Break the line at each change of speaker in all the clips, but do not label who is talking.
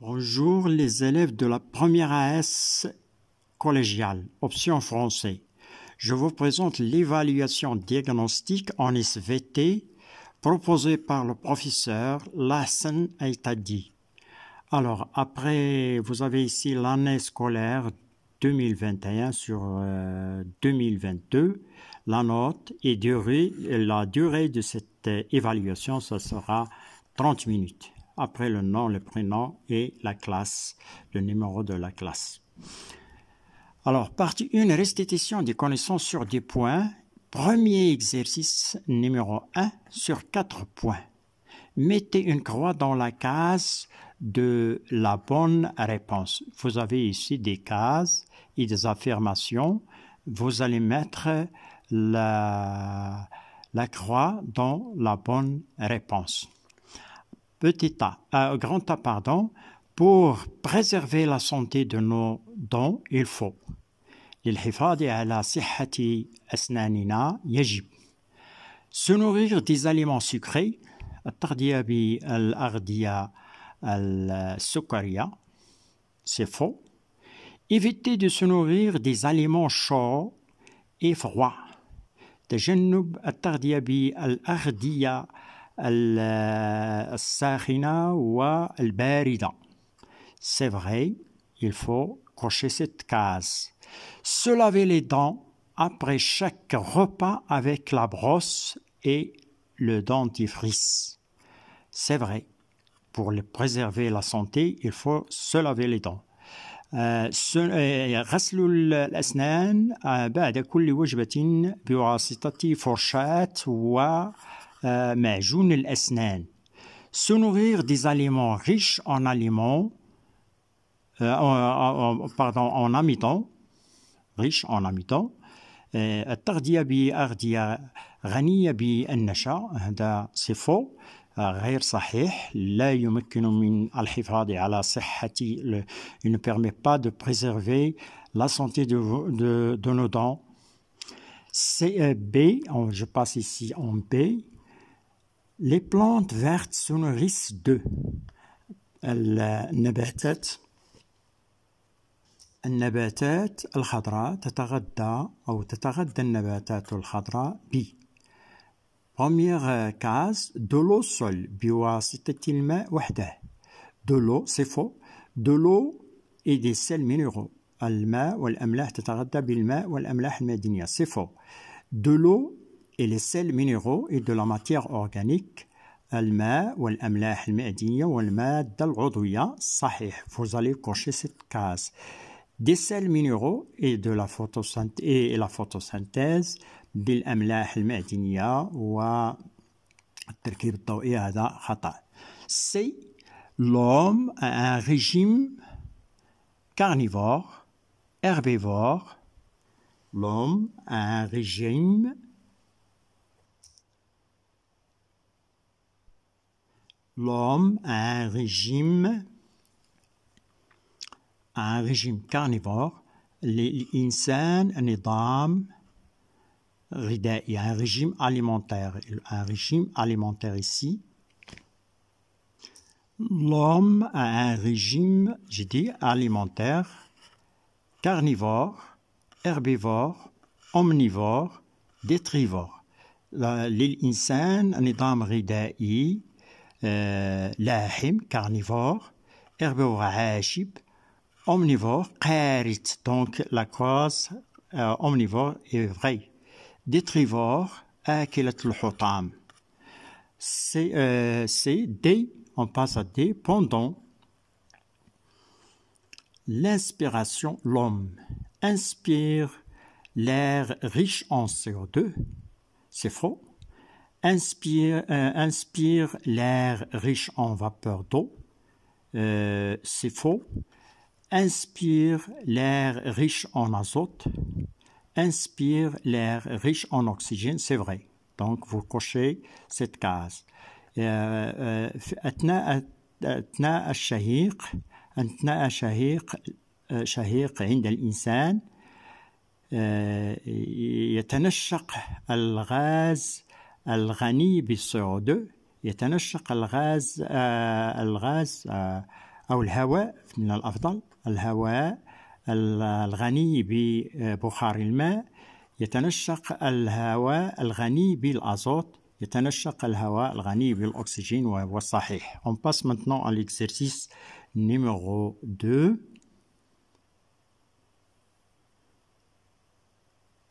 Bonjour les élèves de la première AS collégiale, option français. Je vous présente l'évaluation diagnostique en SVT proposée par le professeur Lassen Aitadi. Alors, après, vous avez ici l'année scolaire 2021 sur 2022. La note et la durée de cette évaluation, ça sera 30 minutes. Après le nom, le prénom et la classe, le numéro de la classe. Alors, partie 1, restitution des connaissances sur des points. Premier exercice numéro 1 sur 4 points. Mettez une croix dans la case de la bonne réponse. Vous avez ici des cases et des affirmations. Vous allez mettre la croix dans la bonne réponse. Grand A, pardon, pour préserver la santé de nos dents, il faut للحفاظ على صحة أسناننا يجب se nourrir des aliments sucrés التغذية بالأغذية السكرية c'est faux. Éviter de se nourrir des aliments chauds et froids. تجنب التغذية بالأغذية الساخنة والباردة. C'est vrai, il faut cocher cette case. Se laver les dents après chaque repas avec la brosse et le dentifrice. C'est vrai, pour préserver la santé, il faut se laver les dents. غسل الأسنان بعد كل وجبة بواسطة فرشاة ومعجون الأسنان. Se nourrir des aliments riches en aliments, en amidon, riche en amidon. التغذية بأغذية غنية بالنشا هذا c'est faux. غير صحيح لا يمكن من الحفاظ على صحتي il ne permet pas de préserver la santé de nos dents. B, je passe ici en B. Les plantes vertes se nourrissent de النباتات الخضراء تتغذى النباتات الخضراء ب. Première case, de l'eau seule, بواسطة الماء وحده. De l'eau, c'est faux. De l'eau et des sels minéraux. الماء والأملاح تتغذى بالماء والأملاح المعدنية. C'est faux. De l'eau et les sels minéraux et de la matière organique. الماء والأملاح المعدنية والمادة العضوية. صحيح. Vous allez cocher cette case. Des sels minéraux et la photosynthèse بالأملاح المعدنية والتركيب الضوئي هذا خطأ. C'est l'homme a un régime carnivore, herbivore. L'homme a un régime carnivore. الإنسان نظام غذائي, un régime alimentaire ici. L'homme a un régime, j'ai dit, alimentaire, carnivore, herbivore, omnivore, détrivore. للإنسان نظام غذائي لاحم carnivore, herbivore عاشب, omnivore قارت. Donc la cause omnivore est vraie. Détrivore آكلة الحطام. C'est D, on passe à D. Pendant l'inspiration, l'homme inspire l'air riche en CO2. C'est faux. Inspire l'air riche en vapeur d'eau. C'est faux. Inspire l'air riche en azote. Inspire l'air riche en oxygène, c'est vrai. Donc, vous cochez cette case. أثناء الشهيق شهيق عند الإنسان يتنشق الغاز الغني بالCO2 يتنشق الغاز أو الهواء من الأفضل، الهواء الغني ببخار الماء يتنشق الهواء الغني بالأزوت يتنشق الهواء الغني بالأكسجين وهو صحيح. On passe maintenant à l'exercice numéro 2.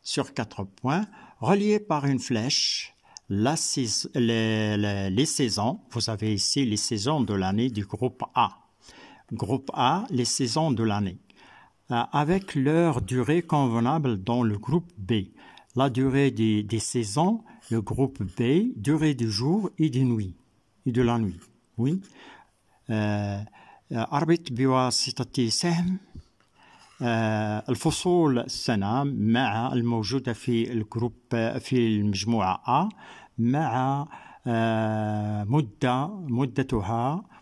Sur 4 points, reliés par une flèche, les saisons, vous avez ici les saisons de l'année du groupe A. Groupe A, les saisons de l'année. Avec leur durée convenable dans le groupe B. La durée des saisons, le groupe B, durée du jour et des nuits, et de la nuit. Oui. أربط بواسطة سهم الفصول السنة مع الموجودة في الجروب في المجموعة A مع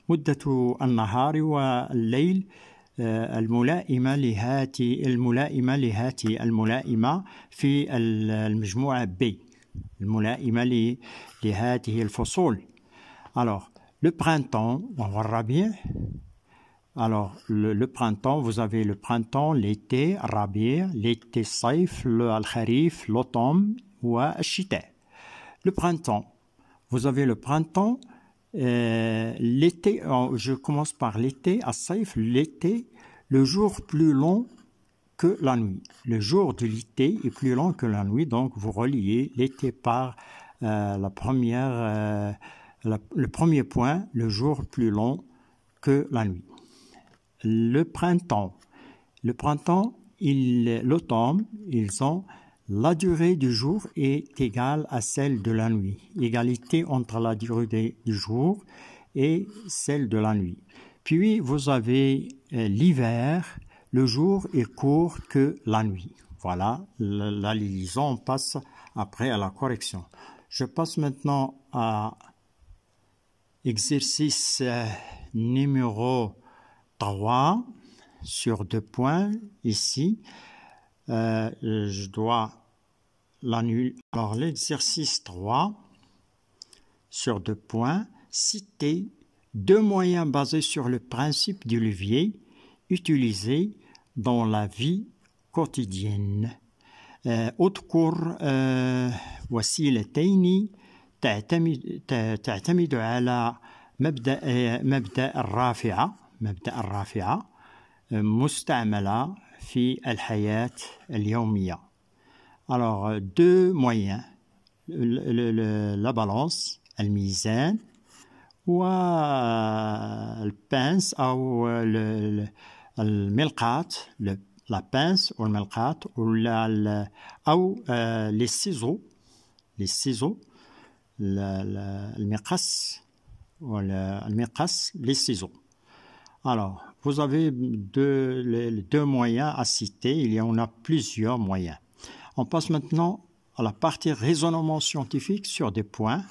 مدة النهار والليل الملائمة في المجموعة B الملائمة لهذه الفصول. Alors, le printemps, on verra bien. Alors, le printemps, vous avez le printemps, l'été, الربيع, l'été, الصيف, الخريف, l'automne والشتاء. Le printemps, vous avez le printemps, l'été, je commence par l'été, الصيف, l'été, le jour plus long que la nuit. Le jour de l'été est plus long que la nuit, donc vous reliez l'été par le premier point, le jour plus long que la nuit. Le printemps, l'automne, ils ont la durée du jour est égale à celle de la nuit. Égalité entre la durée du jour et celle de la nuit. Puis vous avez l'hiver, le jour est court que la nuit. Voilà, la liaison, on passe après à la correction. Je passe maintenant à exercice numéro 3 sur 2 points ici. Je dois l'annuler. Alors l'exercice 3 sur 2 points, citer 2 moyens basés sur le principe du levier utilisés dans la vie quotidienne. اذكر وسيلتين تعتمد على مبدأ الرافعة مستعملة في الحياة اليومية. Alors, 2 moyens, la balance, الميزان والبنس أو الملقاة, la pince ou الملقاة أو les ciseaux, المقص les ciseaux. Alors, vous avez les 2 moyens à citer, il y en a plusieurs moyens. On passe maintenant à la partie raisonnement scientifique sur des points.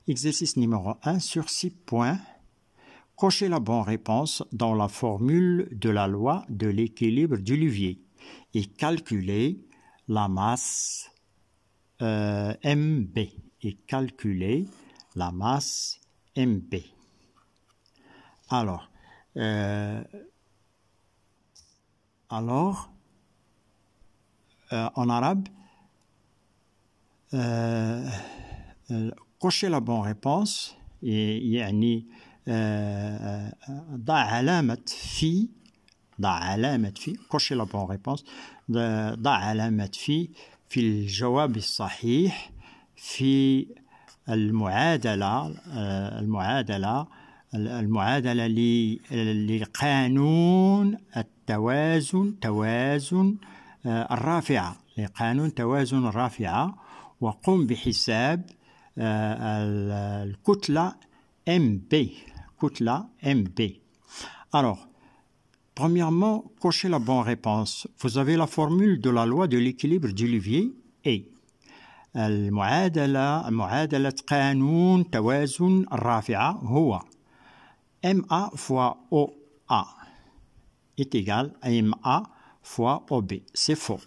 Exercice numéro 1 sur 6 points. Cochez la bonne réponse dans la formule de la loi de l'équilibre du levier et calculez la masse MB. Alors, en arabe, cochez la bonne réponse يعني ضع علامة في cochez la bonne réponse ضع علامة في الجواب الصحيح في المعادلة لقانون توازن الرافعة لقانون توازن الرافعة وقم بحساب الكتلة MB. Alors, premièrement, cochez la bonne réponse. Vous avez la formule de la loi de l'équilibre du levier et معادلة قانون توازن الرافعة هو MA fois OA est égal à MA fois OB. C'est faux.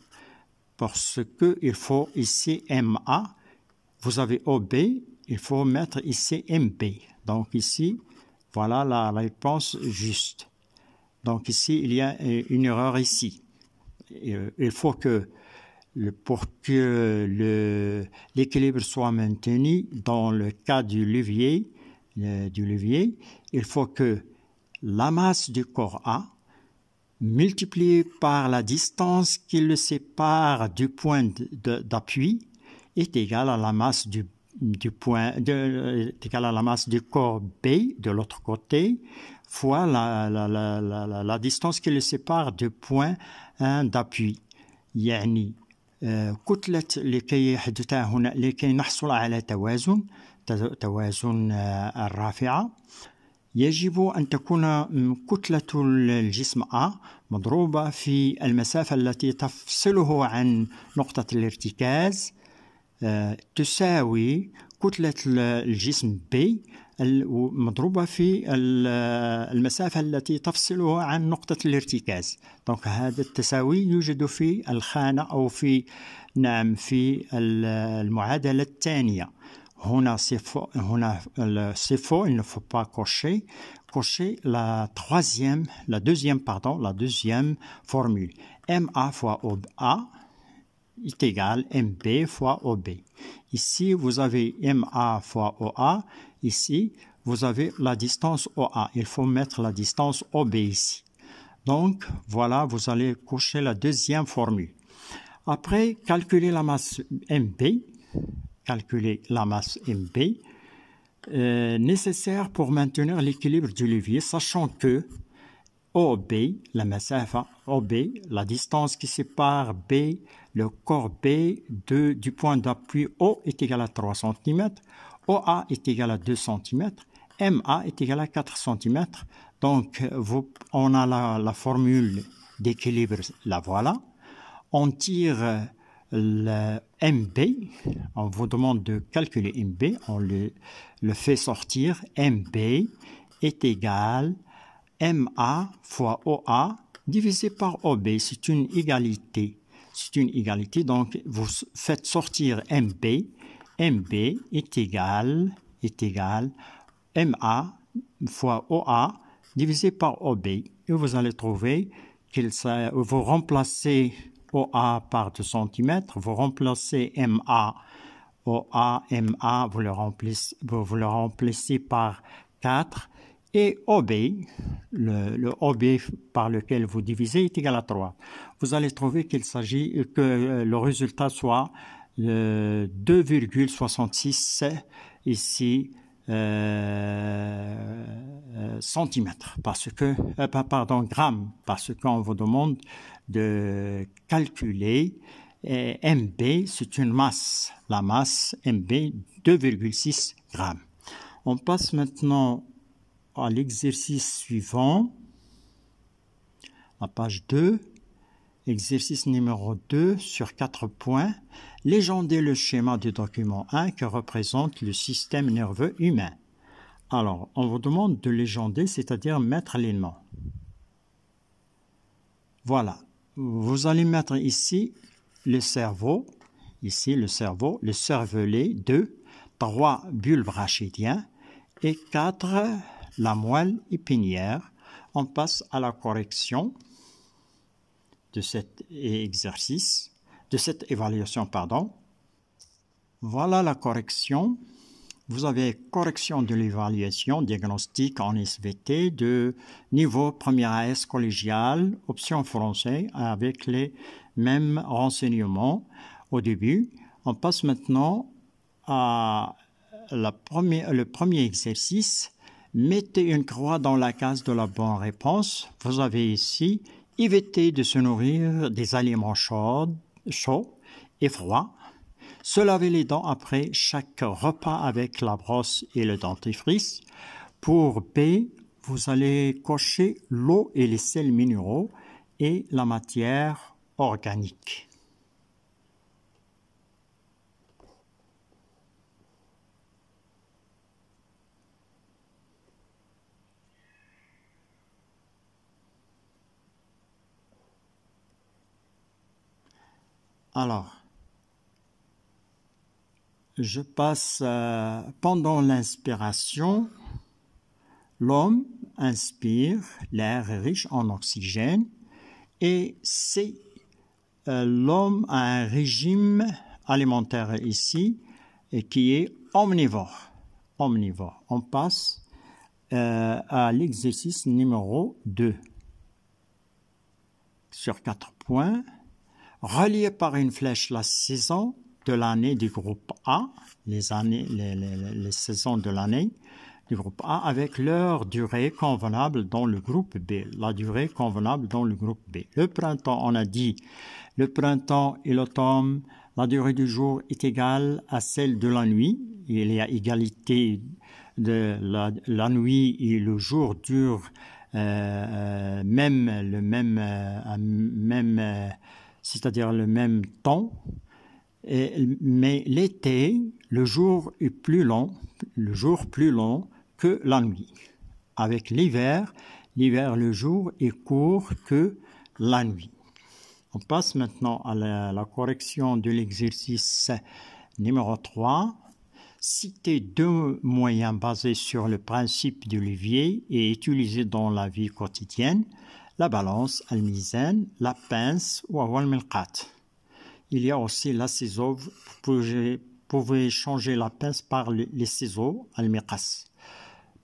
Parce qu'il faut ici MA, vous avez OB, il faut mettre ici MB. Donc ici, Voilà la réponse juste. Donc ici, il y a une erreur ici. Il faut que, pour que l'équilibre soit maintenu dans le cas du levier, il faut que la masse du corps A multipliée par la distance qui le sépare du point d'appui est égale à la masse est égale à la masse du corps B de l'autre côté fois la distance qui le sépare du point d'appui. يعني كتلة لكي نحصل على توازن الرافعة يجب أن تكون كتلة الجسم A مضروبة في المسافة التي تفصله عن نقطة الارتكاز تساوي كتلة الجسم B مضروبة في المسافة التي تفصله عن نقطة الارتكاز. Donc هذا التساوي يوجد في الخانة أو في المعادلة الثانية. هنا c'est faux, il ne faut pas cocher la deuxième formule. MA fois OA est égal MB fois OB. Ici, vous avez MA fois OA. Ici, vous avez la distance OA. Il faut mettre la distance OB ici. Donc, voilà, vous allez cocher la deuxième formule. Après, calculer la masse MB. Nécessaire pour maintenir l'équilibre du levier, sachant que OB, la masse OB, la distance qui sépare B, le corps B du point d'appui O est égal à 3 cm, OA est égal à 2 cm, MA est égal à 4 cm. Donc, on a la formule d'équilibre, la voilà. On tire le MB, on vous demande de calculer MB, on le fait sortir. MB est égal MA fois OA divisé par OB. C'est une égalité. Donc, vous faites sortir MB. MB est égal MA fois OA divisé par OB. Et vous allez trouver vous remplacez OA par 2 cm, vous remplacez MA, OA, MA, vous le remplacez par 4, et OB, le OB par lequel vous divisez est égal à 3. Vous allez trouver que le résultat soit 2,66 ici centimètres, grammes, parce qu'on vous demande de calculer MB, c'est une masse. La masse MB, 2,6 grammes. On passe maintenant à l'exercice suivant, la page 2, exercice numéro 2 sur 4 points. Légender le schéma du document 1 qui représente le système nerveux humain. Alors, on vous demande de légender, c'est-à-dire mettre les noms. Voilà. Vous allez mettre ici le cerveau, le cervelet, 2, 3 bulbes rachidiens et 4 la moelle épinière. On passe à la correction de cet exercice, de cette évaluation, pardon. Voilà la correction. Vous avez correction de l'évaluation diagnostic en SVT de niveau première AS collégial, option français, avec les mêmes renseignements au début. On passe maintenant à le premier exercice. Mettez une croix dans la case de la bonne réponse. Vous avez ici éviter de se nourrir des aliments chauds et froids. Se laver les dents après chaque repas avec la brosse et le dentifrice. Pour B, vous allez cocher l'eau et les sels minéraux et la matière organique. Alors, je passe pendant l'inspiration, L'homme inspire l'air riche en oxygène et C. L'homme a un régime alimentaire ici et qui est omnivore. Omnivore. On passe à l'exercice numéro 2. Sur 4 points, reliez par une flèche la saison de l'année du groupe A, les saisons de l'année du groupe A avec leur durée convenable dans le groupe B, la durée convenable dans le groupe B. Le printemps, on a dit, le printemps et l'automne, la durée du jour est égale à celle de la nuit. Il y a égalité de la nuit et le jour durent c'est-à-dire le même temps. Mais l'été, le jour est plus long que la nuit. Avec l'hiver, le jour est court que la nuit. On passe maintenant à la correction de l'exercice numéro 3. Citez 2 moyens basés sur le principe du levier et utilisés dans la vie quotidienne. La balance, al-mizan, la pince ou al-milqat. Il y a aussi la ciseau. Vous pouvez changer la pince par les ciseaux, al-miqas.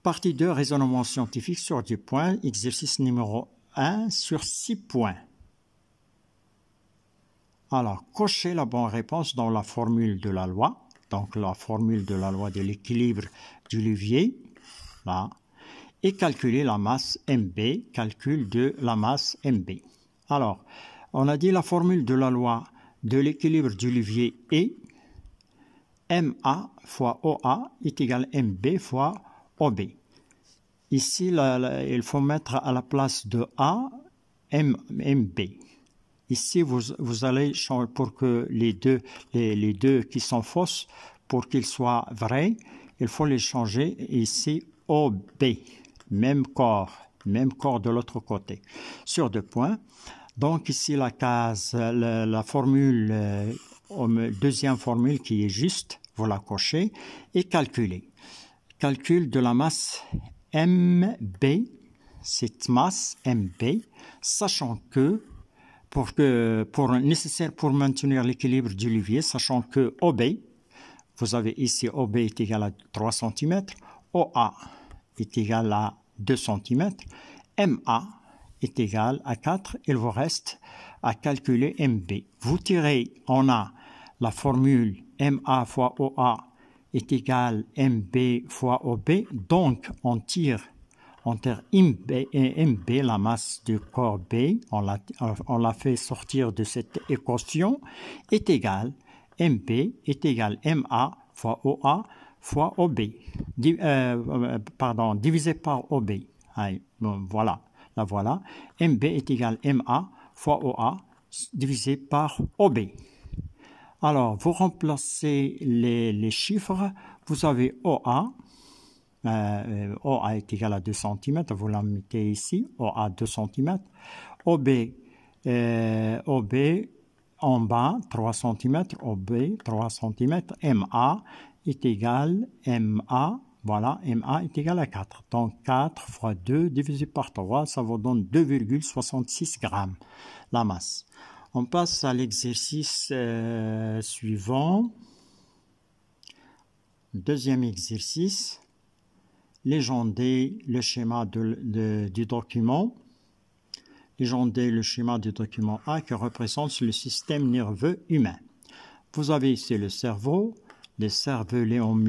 Partie 2, raisonnement scientifique sur 10 points. Exercice numéro 1 sur 6 points. Alors, cochez la bonne réponse dans la formule de la loi. Donc, la formule de la loi de l'équilibre du levier. Là. Et calculer la masse MB. Calcul de la masse MB. Alors, on a dit la formule de la loi de l'équilibre du levier est MA fois OA est égal à MB fois OB. Ici, il faut mettre à la place de A, MB. Ici, vous allez changer pour que les deux qui sont fausses, pour qu'ils soient vrais, il faut les changer ici OB. Même corps de l'autre côté. Sur 2 points. Donc ici, la case, la formule, deuxième formule qui est juste, vous la cochez et calculez. Calcul de la masse MB, cette masse MB, sachant que, nécessaire pour maintenir l'équilibre du levier, sachant que OB, vous avez ici OB est égal à 3 cm, OA est égal à 2 cm, MA est égal à 4, il vous reste à calculer MB. Vous tirez, on a la formule MA fois OA est égal à MB fois OB, donc on tire MB, la masse du corps B, on l'a fait sortir de cette équation, est égal, MB est égal MA fois OA fois OB, divisé par OB. Allez, bon, voilà. La voilà. MB est égal à MA fois OA divisé par OB. Alors, vous remplacez les chiffres. Vous avez OA. OA est égal à 2 cm. Vous la mettez ici. OA 2 cm. OB en bas 3 cm. OB 3 cm. MA est égal à MA. Voilà, MA est égal à 4. Donc 4 fois 2 divisé par 3, ça vous donne 2,66 grammes, la masse. On passe à l'exercice suivant. Deuxième exercice. Légender le schéma du document. Légender le schéma du document A qui représente le système nerveux humain. Vous avez ici le cerveau. Les cervelets en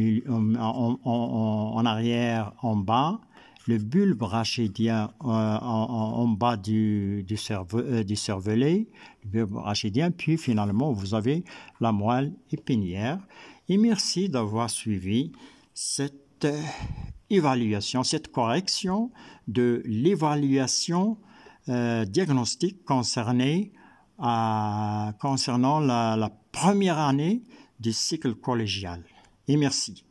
arrière, en bas, le bulbe rachidien en bas du cervelet, le bulbe rachidien, puis finalement vous avez la moelle épinière. Et merci d'avoir suivi cette évaluation, cette correction de l'évaluation diagnostique concernant la première année du cycle collégial. Et merci.